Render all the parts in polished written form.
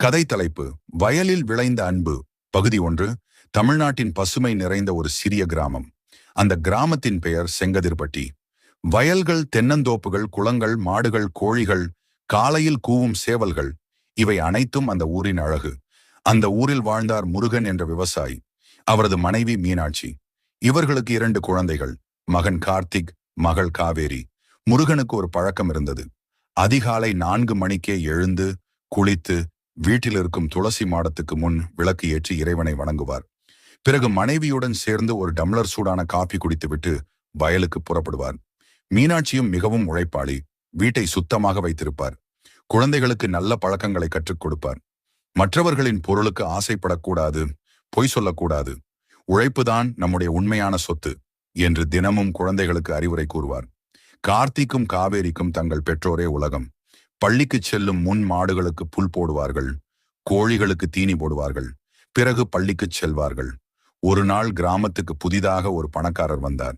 கதை தலைப்பு வயலில் விளைந்த அன்பு. பகுதி 1. தமிழ்நாட்டின் பசுமை நிறைந்த ஒரு சிறிய கிராமம். அந்த கிராமத்தின் பெயர் செங்கதிர்பட்டி. வயல்கள், தென்னந்தோப்புகள், குளங்கள், மாடுகள், கோழிகள், காலையில் கூவும் சேவல்கள், இவை அனைத்தும் அந்த ஊரின் அழகு. அந்த ஊரில் வாழ்ந்தார் முருகன் என்ற விவசாயி. அவரது மனைவி மீனாட்சி. இவர்களுக்கு 2 குழந்தைகள், மகன் கார்த்திக், மகள் காவேரி. முருகனுக்கு ஒரு பழக்கம் இருந்தது. அதிகாலை 4 மணிக்கே எழுந்து குளித்து வீட்டில் இருக்கும் துளசி மாடத்துக்கு முன் விளக்கு ஏற்றி இறைவனை வணங்குவார். பிறகு மனைவியுடன் சேர்ந்து ஒரு டம்ளர் சூடான காபி குடித்துவிட்டு வயலுக்கு புறப்படுவார். மீனாட்சியும் மிகவும் உழைப்பாளி. வீட்டை சுத்தமாக வைத்திருப்பார். குழந்தைகளுக்கு நல்ல பழக்கங்களை கற்றுக் கொடுப்பார். மற்றவர்களின் பொருளுக்கு ஆசைப்படக்கூடாது, பொய் சொல்லக்கூடாது, உழைப்புதான் நம்முடைய உண்மையான சொத்து என்று தினமும் குழந்தைகளுக்கு அறிவுரை கூறுவார். கார்த்திக்கும் காவேரிக்கும் தங்கள் பெற்றோரே உலகம். பள்ளிக்கு செல்லும் முன் மாடுகளுக்கு புல் போடுவார்கள், கோழிகளுக்கு தீனி போடுவார்கள், பிறகு பள்ளிக்கு செல்வார்கள். ஒரு நாள் கிராமத்துக்கு புதிதாக ஒரு பணக்காரர் வந்தார்.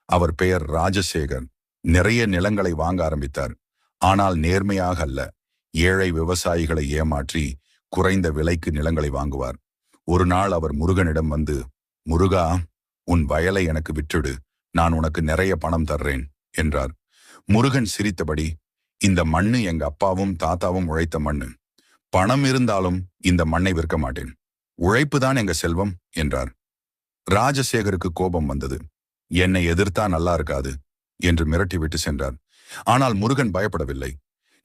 அவர் பெயர் ராஜசேகர். நிறைய நிலங்களை வாங்க ஆரம்பித்தார். ஆனால் நேர்மையாக அல்ல, ஏழை விவசாயிகளை ஏமாற்றி குறைந்த விலைக்கு நிலங்களை வாங்குவார். ஒரு நாள் அவர் முருகனிடம் வந்து, முருகா, உன் வயலை எனக்கு விட்டுடு, நான் உனக்கு நிறைய பணம் தர்றேன் என்றார். முருகன் சிரித்தபடி, இந்த மண்ணு எங்க அப்பாவும் தாத்தாவும் உழைத்த மண்ணு. பணம் இருந்தாலும் இந்த மண்ணை விற்க மாட்டேன். உழைப்புதான் எங்க செல்வம் என்றார். ராஜசேகருக்கு கோபம் வந்தது. என்னை எதிர்த்தா நல்லா இருக்காது என்று மிரட்டிவிட்டு சென்றார். ஆனால் முருகன் பயப்படவில்லை.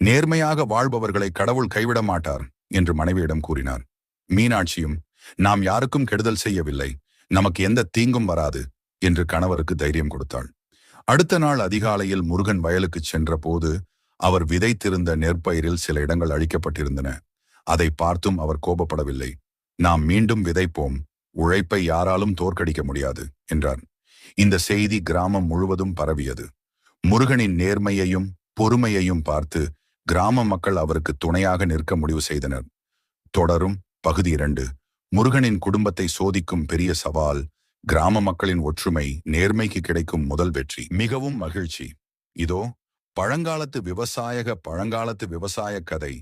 நேர்மையாக வாழ்பவர்களை கடவுள் கைவிட மாட்டார் என்று மனைவியிடம் கூறினார். மீனாட்சியும், நாம் யாருக்கும் கெடுதல் செய்யவில்லை, நமக்கு எந்த தீங்கும் வராது என்று கணவருக்கு தைரியம் கொடுத்தாள். அடுத்த நாள் அதிகாலையில் முருகன் வயலுக்கு சென்ற போது அவர் விதைத்திருந்த நெற்பயிரில் சில இடங்கள் அழிக்கப்பட்டிருந்தன. அதை பார்த்தும் அவர் கோபப்படவில்லை. நாம் மீண்டும் விதைப்போம், உழைப்பை யாராலும் தோற்கடிக்க முடியாது என்றார். இந்த செய்தி கிராமம் முழுவதும் பரவியது. முருகனின் நேர்மையையும் பொறுமையையும் பார்த்து கிராம மக்கள் அவருக்கு துணையாக நிற்க முடிவு செய்தனர். தொடரும் பகுதி 2. முருகனின் குடும்பத்தை சோதிக்கும் பெரிய சவால். கிராம மக்களின் ஒற்றுமை, நேர்மைக்கு கிடைக்கும் முதல் வெற்றி. மிகவும் மகிழ்ச்சி. இதோ பழங்காலத்து விவசாய கதை.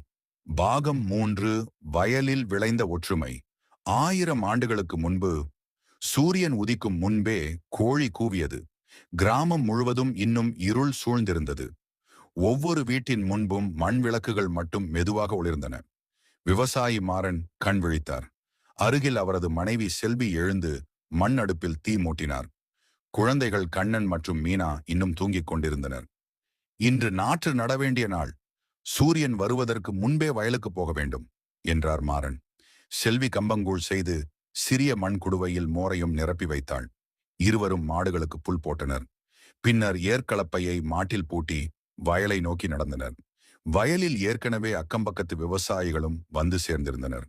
பாகம் 3. வயலில் விளைந்த ஒற்றுமை. 1000 ஆண்டுகளுக்கு முன்பு சூரியன் உதிக்கும் முன்பே கோழி கூவியது. கிராமம் முழுவதும் இன்னும் இருள் சூழ்ந்திருந்தது. ஒவ்வொரு வீட்டின் முன்பும் மண் விளக்குகள் மட்டும் மெதுவாக ஒளிர்ந்தன. விவசாயி மாறன் கண் விழித்தார். அருகில் அவரது மனைவி செல்வி எழுந்து மண் அடுப்பில் தீ மூட்டினார். குழந்தைகள் கண்ணன் மற்றும் மீனா இன்னும் தூங்கிக் கொண்டிருந்தனர். இன்று நாற்று நட வேண்டிய நாள். சூரியன் வருவதற்கு முன்பே வயலுக்கு போக வேண்டும் என்றார் மாறன். செல்வி கம்பங்கூழ் செய்து சிறிய மண் குடுவையில் மோரையும் நிரப்பி வைத்தாள். இருவரும் மாடுகளுக்கு புல் போட்டனர். பின்னர் ஏற்களப்பையை மாட்டில் பூட்டி வயலை நோக்கி நடந்தனர். வயலில் ஏற்கனவே அக்கம்பக்கத்து விவசாயிகளும் வந்து சேர்ந்திருந்தனர்.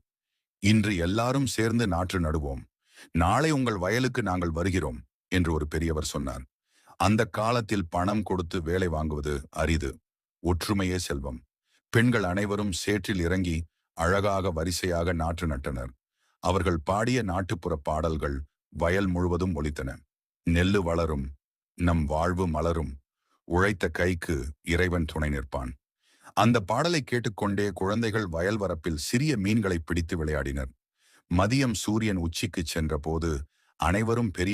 இன்று எல்லாரும் சேர்ந்து நாற்று நடுவோம். நாளை உங்கள் வயலுக்கு நாங்கள் வருகிறோம் என்று ஒரு பெரியவர் சொன்னார். அந்த காலத்தில் பணம் கொடுத்து வேலை வாங்குவது அரிது. ஒற்றுமையே செல்வம். பெண்கள் அனைவரும் சேற்றில் இறங்கி அழகாக வரிசையாக நாற்று நட்டனர். அவர்கள் பாடிய நாட்டுப்புற பாடல்கள் வயல் முழுவதும் ஒலித்தன. நெல்லு வளரும், நம் வாழ்வு மலரும், உழைத்த கைக்கு இறைவன் துணை நிற்பான். அந்த பாடலை கேட்டுக்கொண்டே குழந்தைகள் வயல் வரப்பில் சிறிய மீன்களை பிடித்து விளையாடினர். மதியம் சூரியன் உச்சிக்கு சென்ற போது அனைவரும் பெரிய